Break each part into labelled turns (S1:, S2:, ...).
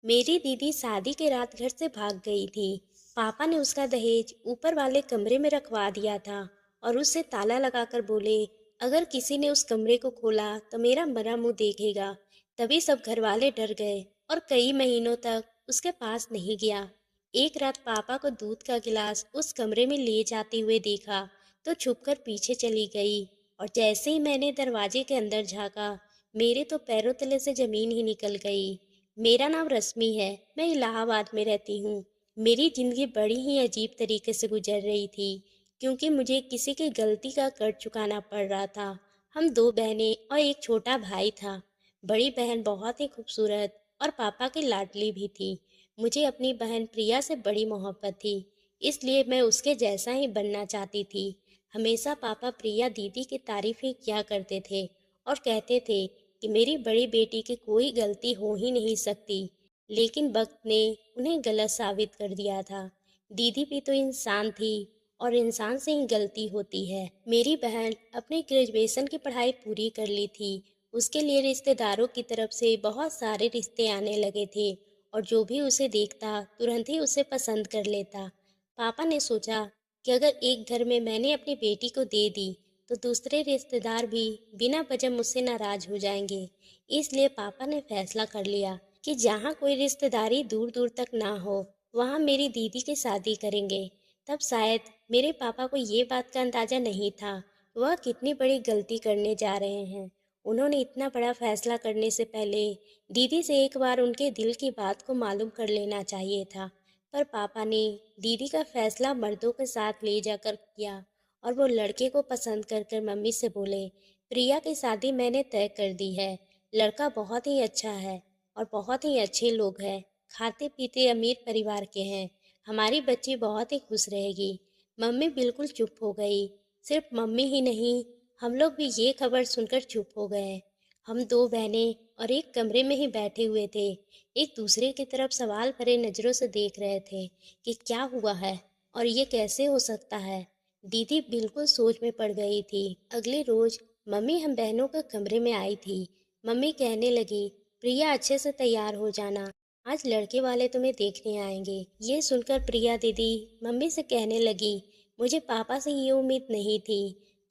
S1: मेरी दीदी शादी के रात घर से भाग गई थी। पापा ने उसका दहेज ऊपर वाले कमरे में रखवा दिया था और उसे ताला लगाकर बोले, अगर किसी ने उस कमरे को खोला तो मेरा मरा मुंह देखेगा। तभी सब घर वाले डर गए और कई महीनों तक उसके पास नहीं गया। एक रात पापा को दूध का गिलास उस कमरे में ले जाते हुए देखा तो छुपकर पीछे चली गई। और जैसे ही मैंने दरवाजे के अंदर झांका, मेरे तो पैरों तले से जमीन ही निकल गई। मेरा नाम रश्मि है। मैं इलाहाबाद में रहती हूँ। मेरी ज़िंदगी बड़ी ही अजीब तरीके से गुजर रही थी, क्योंकि मुझे किसी की गलती का कर्ज चुकाना पड़ रहा था। हम दो बहनें और एक छोटा भाई था। बड़ी बहन बहुत ही खूबसूरत और पापा की लाडली भी थी। मुझे अपनी बहन प्रिया से बड़ी मोहब्बत थी, इसलिए मैं उसके जैसा ही बनना चाहती थी। हमेशा पापा प्रिया दीदी की तारीफ ही किया करते थे और कहते थे कि मेरी बड़ी बेटी की कोई गलती हो ही नहीं सकती। लेकिन वक्त ने उन्हें गलत साबित कर दिया था। दीदी भी तो इंसान थी और इंसान से ही गलती होती है। मेरी बहन अपनी ग्रेजुएशन की पढ़ाई पूरी कर ली थी। उसके लिए रिश्तेदारों की तरफ से बहुत सारे रिश्ते आने लगे थे और जो भी उसे देखता तुरंत ही उसे पसंद कर लेता। पापा ने सोचा कि अगर एक घर में मैंने अपनी बेटी को दे दी तो दूसरे रिश्तेदार भी बिना वजह मुझसे नाराज हो जाएंगे। इसलिए पापा ने फैसला कर लिया कि जहाँ कोई रिश्तेदारी दूर दूर तक ना हो, वहाँ मेरी दीदी की शादी करेंगे। तब शायद मेरे पापा को ये बात का अंदाजा नहीं था वह कितनी बड़ी गलती करने जा रहे हैं। उन्होंने इतना बड़ा फैसला करने से पहले दीदी से एक बार उनके दिल की बात को मालूम कर लेना चाहिए था। पर पापा ने दीदी का फैसला मर्दों के साथ ले जाकर किया और वो लड़के को पसंद कर कर मम्मी से बोले, प्रिया की शादी मैंने तय कर दी है। लड़का बहुत ही अच्छा है और बहुत ही अच्छे लोग हैं। खाते पीते अमीर परिवार के हैं। हमारी बच्ची बहुत ही खुश रहेगी। मम्मी बिल्कुल चुप हो गई। सिर्फ मम्मी ही नहीं, हम लोग भी ये खबर सुनकर चुप हो गए। हम दो बहनें और एक कमरे में ही बैठे हुए थे, एक दूसरे की तरफ सवाल भरे नज़रों से देख रहे थे कि क्या हुआ है और ये कैसे हो सकता है। दीदी बिल्कुल सोच में पड़ गई थी। अगले रोज मम्मी हम बहनों के कमरे में आई थी। मम्मी कहने लगी, प्रिया अच्छे से तैयार हो जाना, आज लड़के वाले तुम्हें देखने आएंगे। ये सुनकर प्रिया दीदी मम्मी से कहने लगी, मुझे पापा से ये उम्मीद नहीं थी।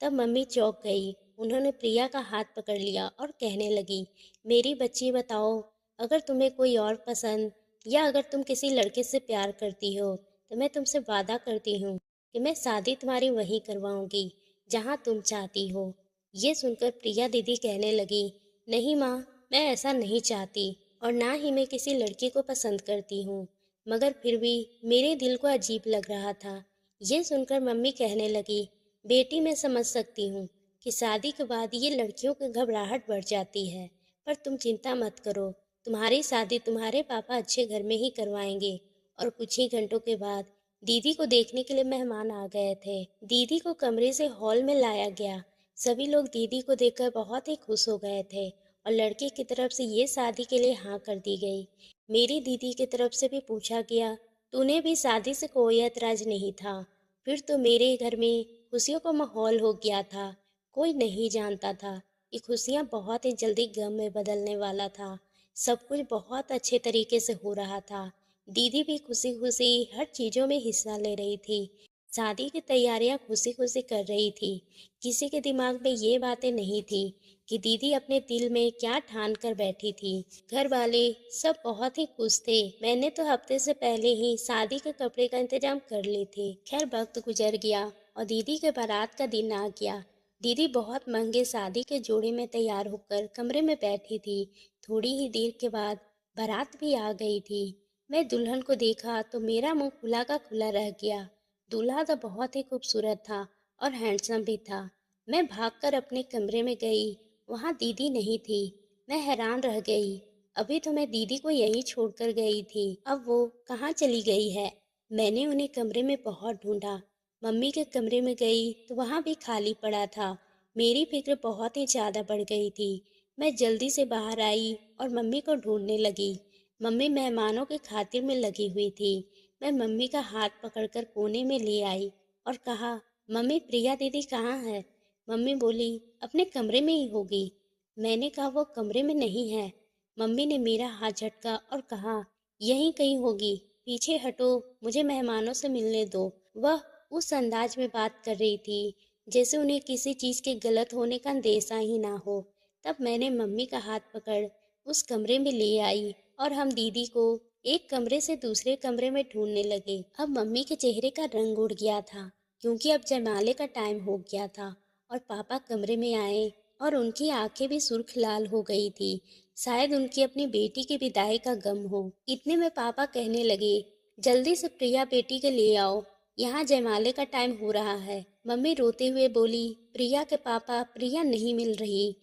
S1: तब मम्मी चौंक गई। उन्होंने प्रिया का हाथ पकड़ लिया और कहने लगी, मेरी बच्ची बताओ, अगर तुम्हें कोई और पसंद या अगर तुम किसी लड़के से प्यार करती हो तो मैं तुमसे वादा करती हूँ कि मैं शादी तुम्हारी वहीं करवाऊंगी जहाँ तुम चाहती हो। ये सुनकर प्रिया दीदी कहने लगी, नहीं माँ, मैं ऐसा नहीं चाहती और ना ही मैं किसी लड़के को पसंद करती हूँ, मगर फिर भी मेरे दिल को अजीब लग रहा था। ये सुनकर मम्मी कहने लगी, बेटी मैं समझ सकती हूँ कि शादी के बाद ये लड़कियों की घबराहट बढ़ जाती है, पर तुम चिंता मत करो, तुम्हारी शादी तुम्हारे पापा अच्छे घर में ही करवाएंगे। और कुछ ही घंटों के बाद दीदी को देखने के लिए मेहमान आ गए थे। दीदी को कमरे से हॉल में लाया गया। सभी लोग दीदी को देखकर बहुत ही खुश हो गए थे और लड़के की तरफ से ये शादी के लिए हाँ कर दी गई। मेरी दीदी की तरफ से भी पूछा गया, तूने भी शादी से कोई ऐतराज नहीं था? फिर तो मेरे घर में खुशियों का माहौल हो गया था। कोई नहीं जानता था कि खुशियाँ बहुत ही जल्दी गम में बदलने वाला था। सब कुछ बहुत अच्छे तरीके से हो रहा था। दीदी भी खुशी खुशी हर चीज़ों में हिस्सा ले रही थी। शादी की तैयारियां खुशी खुशी कर रही थी। किसी के दिमाग में ये बातें नहीं थी कि दीदी अपने दिल में क्या ठान कर बैठी थी। घर वाले सब बहुत ही खुश थे। मैंने तो हफ्ते से पहले ही शादी के कपड़े का इंतजाम कर ली थी। खैर वक्त गुजर गया और दीदी के बारात का दिन आ गया। दीदी बहुत महंगे शादी के जोड़े में तैयार होकर कमरे में बैठी थी। थोड़ी ही देर के बाद बारात भी आ गई थी। मैं दुल्हन को देखा तो मेरा मुंह खुला का खुला रह गया। दूल्हा तो बहुत ही खूबसूरत था और हैंडसम भी था। मैं भागकर अपने कमरे में गई। वहाँ दीदी नहीं थी। मैं हैरान रह गई। अभी तो मैं दीदी को यहीं छोड़कर गई थी, अब वो कहाँ चली गई है? मैंने उन्हें कमरे में बहुत ढूंढा। मम्मी के कमरे में गई तो वहाँ भी खाली पड़ा था। मेरी फिक्र बहुत ही ज़्यादा बढ़ गई थी। मैं जल्दी से बाहर आई और मम्मी को ढूंढने लगी। मम्मी मेहमानों की खातिर में लगी हुई थी। मैं मम्मी का हाथ पकड़कर कोने में ले आई और कहा, मम्मी प्रिया दीदी कहाँ है? मम्मी बोली, अपने कमरे में ही होगी। मैंने कहा, वो कमरे में नहीं है। मम्मी ने मेरा हाथ झटका और कहा, यहीं कहीं होगी, पीछे हटो, मुझे मेहमानों से मिलने दो। वह उस अंदाज में बात कर रही थी जैसे उन्हें किसी चीज़ के गलत होने का अंदेशा ही ना हो। तब मैंने मम्मी का हाथ पकड़ उस कमरे में ले आई और हम दीदी को एक कमरे से दूसरे कमरे में ढूंढने लगे। अब मम्मी के चेहरे का रंग उड़ गया था क्योंकि अब जयमाले का टाइम हो गया था और पापा कमरे में आए और उनकी आंखें भी सुर्ख लाल हो गई थी। शायद उनकी अपनी बेटी की विदाई का गम हो। इतने में पापा कहने लगे, जल्दी से प्रिया बेटी के ले आओ, यहाँ जयमाले का टाइम हो रहा है। मम्मी रोते हुए बोली, प्रिया के पापा, प्रिया नहीं मिल रही।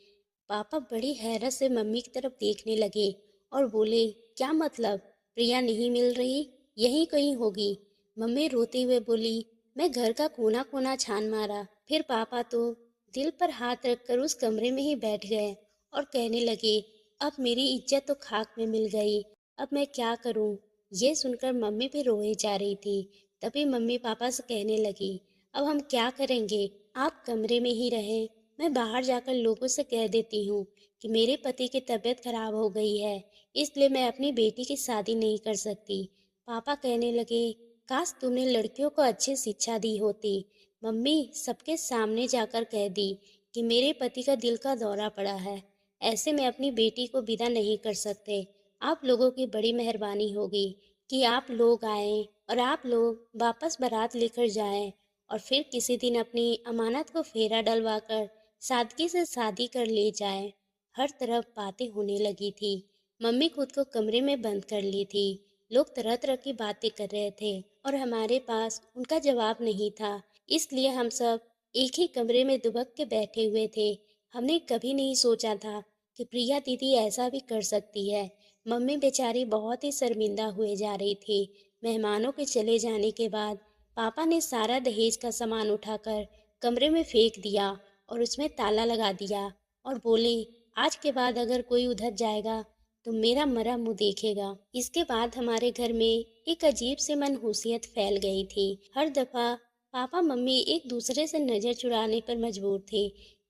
S1: पापा बड़ी हैरत से मम्मी की तरफ देखने लगे और बोले, क्या मतलब? प्रिया नहीं मिल रही? यहीं कहीं होगी। मम्मी रोते हुए बोली, मैं घर का कोना कोना छान मारा। फिर पापा तो दिल पर हाथ रखकर उस कमरे में ही बैठ गए और कहने लगे, अब मेरी इज्जत तो खाक में मिल गई। अब मैं क्या करूं? ये सुनकर मम्मी भी रोए जा रही थी। तभी मम्मी पापा से कहने लगी, अब हम क्या करेंगे? आप कमरे में ही रहें, मैं बाहर जाकर लोगों से कह देती हूँ कि मेरे पति की तबीयत खराब हो गई है, इसलिए मैं अपनी बेटी की शादी नहीं कर सकती। पापा कहने लगे, काश तुमने लड़कियों को अच्छी शिक्षा दी होती। मम्मी सबके सामने जाकर कह दी कि मेरे पति का दिल का दौरा पड़ा है, ऐसे में अपनी बेटी को विदा नहीं कर सकते। आप लोगों की बड़ी मेहरबानी होगी कि आप लोग आए और आप लोग वापस बारात लेकर जाएं और फिर किसी दिन अपनी अमानत को फेरा डलवाकर सादगी से शादी कर ले जाएं। हर तरफ बातें होने लगी थी। मम्मी खुद को कमरे में बंद कर ली थी। लोग तरह तरह की बातें कर रहे थे और हमारे पास उनका जवाब नहीं था। इसलिए हम सब एक ही कमरे में दुबक के बैठे हुए थे। हमने कभी नहीं सोचा था कि प्रिया दीदी ऐसा भी कर सकती है। मम्मी बेचारी बहुत ही शर्मिंदा हुए जा रही थी। मेहमानों के चले जाने के बाद पापा ने सारा दहेज का सामान उठाकर कमरे में फेंक दिया और उसमें ताला लगा दिया और बोले, आज के बाद अगर कोई उधर जाएगा तो मेरा मरा मुंह देखेगा। इसके बाद हमारे घर में एक अजीब सी मनहूसियत फैल गई थी। हर दफा पापा मम्मी एक दूसरे से नजर चुराने पर मजबूर थे।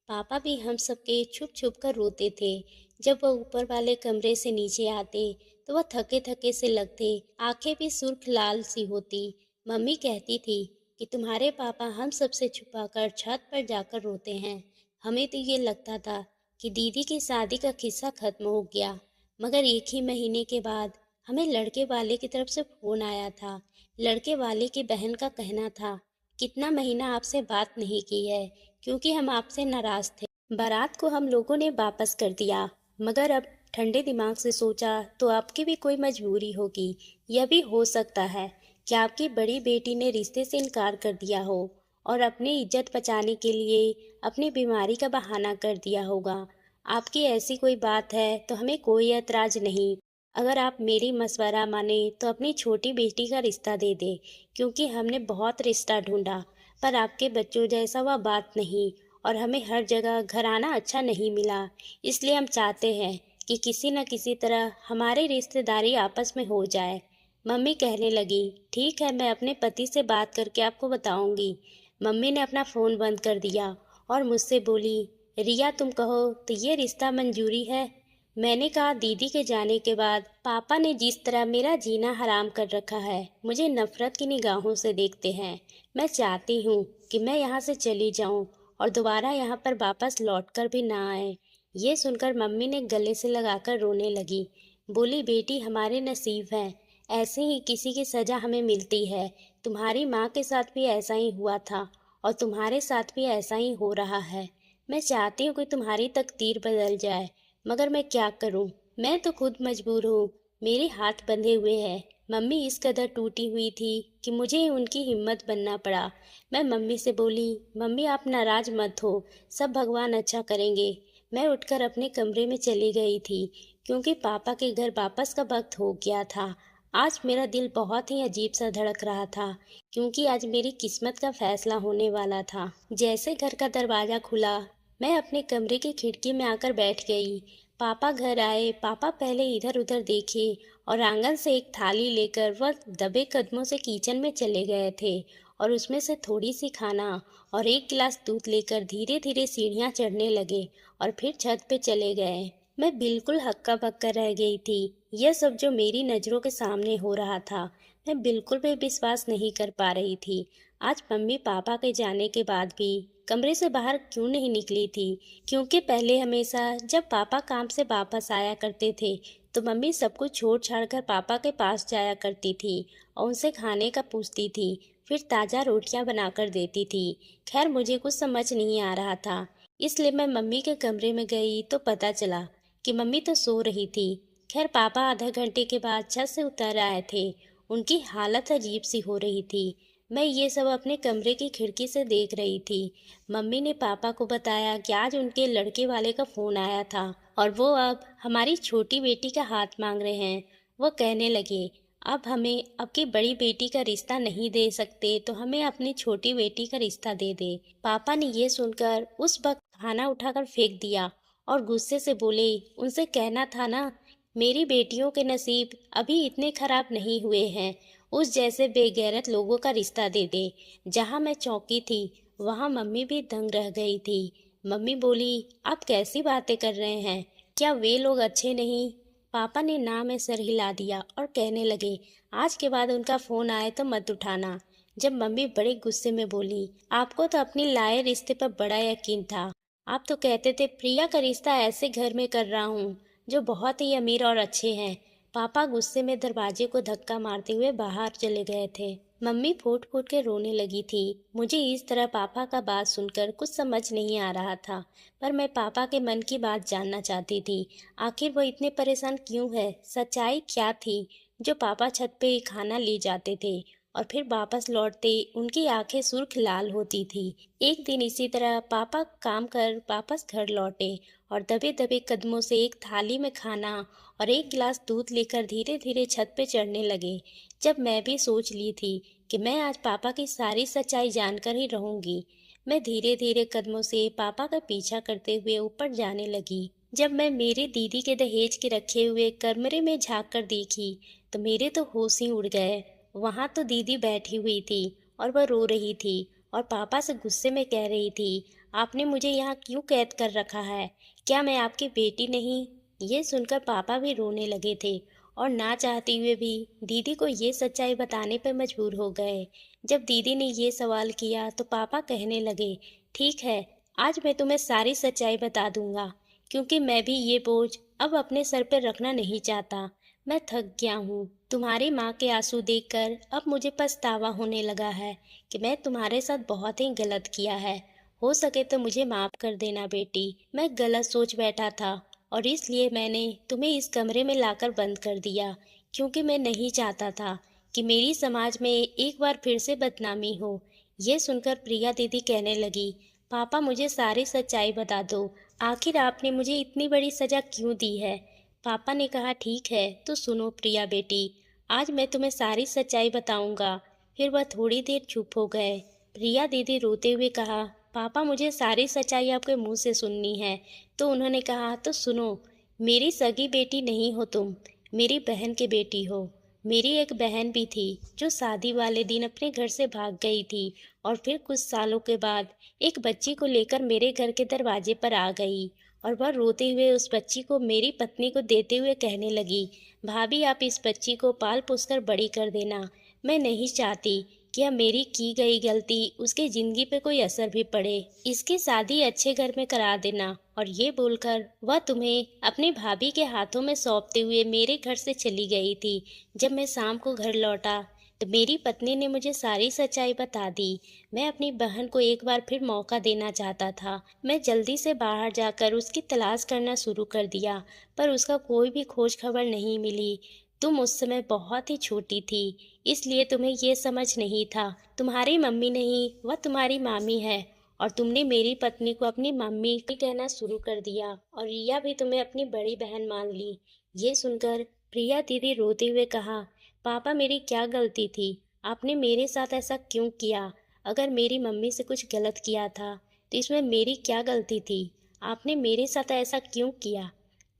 S1: पापा भी हम सबके छुप छुप कर रोते थे। जब वह ऊपर वाले कमरे से नीचे आते तो वह थके थके से लगते, आंखें भी सुर्ख लाल सी होती। मम्मी कहती थी कि तुम्हारे पापा हम सबसे छुपाकर छत पर जाकर रोते हैं। हमें तो ये लगता था कि दीदी की शादी का किस्सा खत्म हो गया, मगर एक ही महीने के बाद हमें लड़के वाले की तरफ से फोन आया था। लड़के वाले की बहन का कहना था, कितना महीना आपसे बात नहीं की है क्योंकि हम आपसे नाराज थे। बारात को हम लोगों ने वापस कर दिया, मगर अब ठंडे दिमाग से सोचा तो आपकी भी कोई मजबूरी होगी। यह भी हो सकता है कि आपकी बड़ी बेटी ने रिश्ते से इनकार कर दिया हो और अपनी इज्जत बचाने के लिए अपनी बीमारी का बहाना कर दिया होगा। आपकी ऐसी कोई बात है तो हमें कोई ऐतराज नहीं। अगर आप मेरी मशवरा माने तो अपनी छोटी बेटी का रिश्ता दे दे, क्योंकि हमने बहुत रिश्ता ढूंढा पर आपके बच्चों जैसा वह बात नहीं और हमें हर जगह घराना अच्छा नहीं मिला। इसलिए हम चाहते हैं कि किसी न किसी तरह हमारी रिश्तेदारी आपस में हो जाए। मम्मी कहने लगी, ठीक है, मैं अपने पति से बात करके आपको बताऊंगी। मम्मी ने अपना फ़ोन बंद कर दिया और मुझसे बोली, रिया तुम कहो तो ये रिश्ता मंजूरी है? मैंने कहा, दीदी के जाने के बाद पापा ने जिस तरह मेरा जीना हराम कर रखा है, मुझे नफरत की निगाहों से देखते हैं। मैं चाहती हूँ कि मैं यहाँ से चली जाऊँ और दोबारा यहाँ पर वापस लौटकर भी ना आए। ये सुनकर मम्मी ने गले से लगाकर रोने लगी। बोली, बेटी हमारे नसीब हैं, ऐसे ही किसी की सज़ा हमें मिलती है। तुम्हारी माँ के साथ भी ऐसा ही हुआ था और तुम्हारे साथ भी ऐसा ही हो रहा है। मैं चाहती हूँ कि तुम्हारी तकदीर बदल जाए, मगर मैं क्या करूँ? मैं तो खुद मजबूर हूँ, मेरे हाथ बंधे हुए हैं। मम्मी इस कदर टूटी हुई थी कि मुझे उनकी हिम्मत बनना पड़ा। मैं मम्मी से बोली, मम्मी आप नाराज मत हो, सब भगवान अच्छा करेंगे। मैं उठकर अपने कमरे में चली गई थी क्योंकि पापा के घर वापस का वक्त हो गया था। आज मेरा दिल बहुत ही अजीब सा धड़क रहा था क्योंकि आज मेरी किस्मत का फैसला होने वाला था। जैसे घर का दरवाज़ा खुला, मैं अपने कमरे की खिड़की में आकर बैठ गई। पापा घर आए। पापा पहले इधर उधर देखे और आंगन से एक थाली लेकर वह दबे कदमों से किचन में चले गए थे और उसमें से थोड़ी सी खाना और एक गिलास दूध लेकर धीरे धीरे सीढ़ियाँ चढ़ने लगे और फिर छत पे चले गए। मैं बिल्कुल हक्का बक्का रह गई थी यह सब जो मेरी नज़रों के सामने हो रहा था, मैं बिल्कुल भी विश्वास नहीं कर पा रही थी। आज मम्मी पापा के जाने के बाद भी कमरे से बाहर क्यों नहीं निकली थी? क्योंकि पहले हमेशा जब पापा काम से वापस आया करते थे, तो मम्मी सब कुछ छोड़ छाड़ कर पापा के पास जाया करती थी और उनसे खाने का पूछती थी, फिर ताज़ा रोटियां बनाकर देती थी। खैर मुझे कुछ समझ नहीं आ रहा था, इसलिए मैं मम्मी के कमरे में गई तो पता चला कि मम्मी तो सो रही थी। खैर पापा आधा घंटे के बाद छत से उतर आए थे। उनकी हालत अजीब सी हो रही थी। मैं ये सब अपने कमरे की खिड़की से देख रही थी। मम्मी ने पापा को बताया कि आज उनके लड़के वाले का फ़ोन आया था और वो अब हमारी छोटी बेटी का हाथ मांग रहे हैं। वो कहने लगे, अब हमें आपकी बड़ी बेटी का रिश्ता नहीं दे सकते तो हमें अपनी छोटी बेटी का रिश्ता दे दे। पापा ने ये सुनकर उस वक्त खाना उठाकर फेंक दिया और गुस्से से बोले, उनसे कहना था ना, मेरी बेटियों के नसीब अभी इतने खराब नहीं हुए हैं, उस जैसे बेगैरत लोगों का रिश्ता दे दे। जहाँ मैं चौंकी थी, वहाँ मम्मी भी दंग रह गई थी। मम्मी बोली, आप कैसी बातें कर रहे हैं? क्या वे लोग अच्छे नहीं? पापा ने ना में सर हिला दिया और कहने लगे, आज के बाद उनका फ़ोन आए तो मत उठाना। जब मम्मी बड़े गुस्से में बोली, आपको तो अपनी लाए रिश्ते पर बड़ा यकीन था। आप तो कहते थे प्रिया का रिश्ता ऐसे घर में कर रहा हूँ जो बहुत ही अमीर और अच्छे हैं। पापा गुस्से में दरवाजे को धक्का मारते हुए बाहर चले गए थे। मम्मी फूट फूट के रोने लगी थी। मुझे इस तरह पापा का बात सुनकर कुछ समझ नहीं आ रहा था, पर मैं पापा के मन की बात जानना चाहती थी। आखिर वो इतने परेशान क्यों है? सच्चाई क्या थी जो पापा छत पे खाना ले जाते थे और फिर वापस लौटते उनकी आंखें सुर्ख लाल होती थी। एक दिन इसी तरह पापा काम कर वापस घर लौटे और दबे दबे कदमों से एक थाली में खाना और एक गिलास दूध लेकर धीरे धीरे छत पे चढ़ने लगे। जब मैं भी सोच ली थी कि मैं आज पापा की सारी सच्चाई जानकर ही रहूंगी, मैं धीरे धीरे कदमों से पापा का पीछा करते हुए ऊपर जाने लगी। जब मैं मेरी दीदी के दहेज के रखे हुए कमरे में झांक कर देखी, तो मेरे तो होश ही उड़ गए। वहां तो दीदी बैठी हुई थी और वह रो रही थी और पापा से गुस्से में कह रही थी, आपने मुझे यहाँ क्यों कैद कर रखा है? क्या मैं आपकी बेटी नहीं? ये सुनकर पापा भी रोने लगे थे और ना चाहते हुए भी दीदी को ये सच्चाई बताने पर मजबूर हो गए। जब दीदी ने ये सवाल किया तो पापा कहने लगे, ठीक है, आज मैं तुम्हें सारी सच्चाई बता दूंगा, क्योंकि मैं भी ये बोझ अब अपने सर पर रखना नहीं चाहता। मैं थक गया हूँ। तुम्हारी माँ के आंसू देखकर अब मुझे पछतावा होने लगा है कि मैं तुम्हारे साथ बहुत ही गलत किया है। हो सके तो मुझे माफ कर देना बेटी। मैं गलत सोच बैठा था और इसलिए मैंने तुम्हें इस कमरे में लाकर बंद कर दिया, क्योंकि मैं नहीं चाहता था कि मेरी समाज में एक बार फिर से बदनामी हो। ये सुनकर प्रिया दीदी कहने लगी, पापा मुझे सारी सच्चाई बता दो। आखिर आपने मुझे इतनी बड़ी सजा क्यों दी है? पापा ने कहा, ठीक है तो सुनो प्रिया बेटी, आज मैं तुम्हें सारी सच्चाई बताऊंगा। फिर वह थोड़ी देर चुप हो गए। प्रिया दीदी रोते हुए कहा, पापा मुझे सारी सच्चाई आपके मुंह से सुननी है। तो उन्होंने कहा, तो सुनो, मेरी सगी बेटी नहीं हो तुम, मेरी बहन की बेटी हो। मेरी एक बहन भी थी जो शादी वाले दिन अपने घर से भाग गई थी और फिर कुछ सालों के बाद एक बच्ची को लेकर मेरे घर के दरवाजे पर आ गई और वह रोते हुए उस बच्ची को मेरी पत्नी को देते हुए कहने लगी, भाभी आप इस बच्ची को पाल पोस कर बड़ी कर देना। मैं नहीं चाहती कि अब मेरी की गई गलती उसके जिंदगी पे कोई असर भी पड़े। इसकी शादी अच्छे घर में करा देना। और ये बोलकर वह तुम्हें अपनी भाभी के हाथों में सौंपते हुए मेरे घर से चली गई थी। जब मैं शाम को घर लौटा तो मेरी पत्नी ने मुझे सारी सच्चाई बता दी। मैं अपनी बहन को एक बार फिर मौका देना चाहता था। मैं जल्दी से बाहर जाकर उसकी तलाश करना शुरू कर दिया, पर उसका कोई भी खोज खबर नहीं मिली। तुम उस समय बहुत ही छोटी थी, इसलिए तुम्हें ये समझ नहीं था। तुम्हारी मम्मी नहीं, वह तुम्हारी मामी है और तुमने मेरी पत्नी को अपनी मम्मी कहना शुरू कर दिया और रिया भी तुम्हें अपनी बड़ी बहन मान ली। ये सुनकर प्रिया दीदी रोते हुए कहा, पापा मेरी क्या गलती थी? आपने मेरे साथ ऐसा क्यों किया? अगर मेरी मम्मी से कुछ गलत किया था तो इसमें मेरी क्या गलती थी? आपने मेरे साथ ऐसा क्यों किया?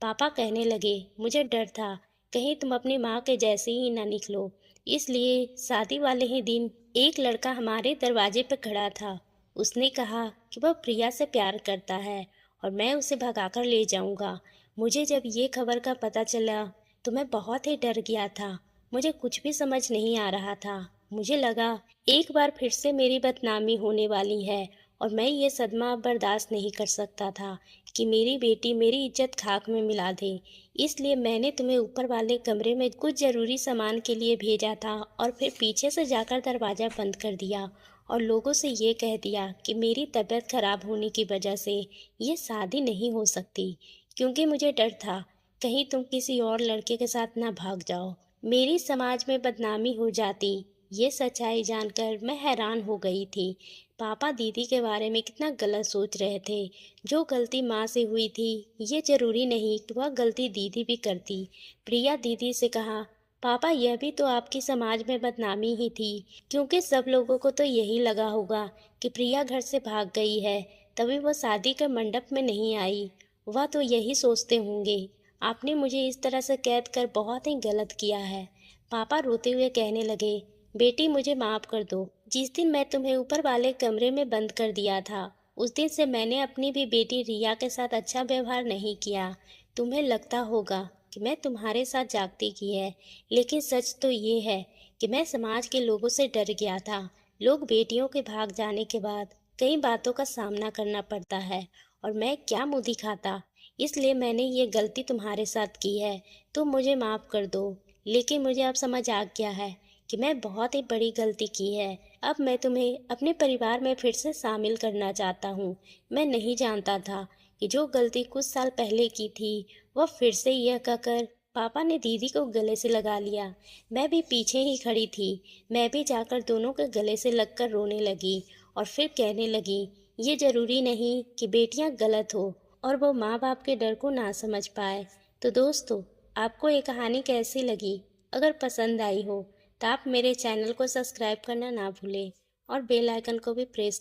S1: पापा कहने लगे, मुझे डर था कहीं तुम अपनी माँ के जैसे ही ना निकलो, इसलिए शादी वाले ही दिन एक लड़का हमारे दरवाजे पर खड़ा था। उसने कहा कि वह प्रिया से प्यार करता है और मैं उसे भगाकर ले जाऊंगा। मुझे जब ये खबर का पता चला तो मैं बहुत ही डर गया था। मुझे कुछ भी समझ नहीं आ रहा था। मुझे लगा एक बार फिर से मेरी बदनामी होने वाली है और मैं ये सदमा अब बर्दाश्त नहीं कर सकता था कि मेरी बेटी मेरी इज्जत खाक में मिला दे। इसलिए मैंने तुम्हें ऊपर वाले कमरे में कुछ ज़रूरी सामान के लिए भेजा था और फिर पीछे से जाकर दरवाज़ा बंद कर दिया और लोगों से ये कह दिया कि मेरी तबीयत खराब होने की वजह से ये शादी नहीं हो सकती, क्योंकि मुझे डर था कहीं तुम किसी और लड़के के साथ ना भाग जाओ, मेरी समाज में बदनामी हो जाती। ये सच्चाई जानकर मैं हैरान हो गई थी। पापा दीदी के बारे में कितना गलत सोच रहे थे। जो गलती माँ से हुई थी, ये जरूरी नहीं कि वह गलती दीदी भी करती। प्रिया दीदी से कहा, पापा यह भी तो आपकी समाज में बदनामी ही थी, क्योंकि सब लोगों को तो यही लगा होगा कि प्रिया घर से भाग गई है, तभी वह शादी के मंडप में नहीं आई। वह तो यही सोचते होंगे आपने मुझे इस तरह से कैद कर बहुत ही गलत किया है। पापा रोते हुए कहने लगे, बेटी मुझे माफ़ कर दो। जिस दिन मैं तुम्हें ऊपर वाले कमरे में बंद कर दिया था, उस दिन से मैंने अपनी भी बेटी रिया के साथ अच्छा व्यवहार नहीं किया। तुम्हें लगता होगा कि मैं तुम्हारे साथ जागती की है, लेकिन सच तो ये है कि मैं समाज के लोगों से डर गया था। लोग बेटियों के भाग जाने के बाद कई बातों का सामना करना पड़ता है और मैं क्या मुँह दिखाता। इसलिए मैंने ये गलती तुम्हारे साथ की है, तुम मुझे माफ़ कर दो। लेकिन मुझे अब समझ आ गया है कि मैं बहुत ही बड़ी गलती की है। अब मैं तुम्हें अपने परिवार में फिर से शामिल करना चाहता हूँ। मैं नहीं जानता था कि जो गलती कुछ साल पहले की थी, वह फिर से यह कहकर पापा ने दीदी को गले से लगा लिया। मैं भी पीछे ही खड़ी थी। मैं भी जाकर दोनों के गले से लगकर रोने लगी और फिर कहने लगी, ये ज़रूरी नहीं कि बेटियां गलत हो और वो माँ बाप के डर को ना समझ पाए। तो दोस्तों, आपको ये कहानी कैसी लगी? अगर पसंद आई हो तो आप मेरे चैनल को सब्सक्राइब करना ना भूलें और बेल आइकन को भी प्रेस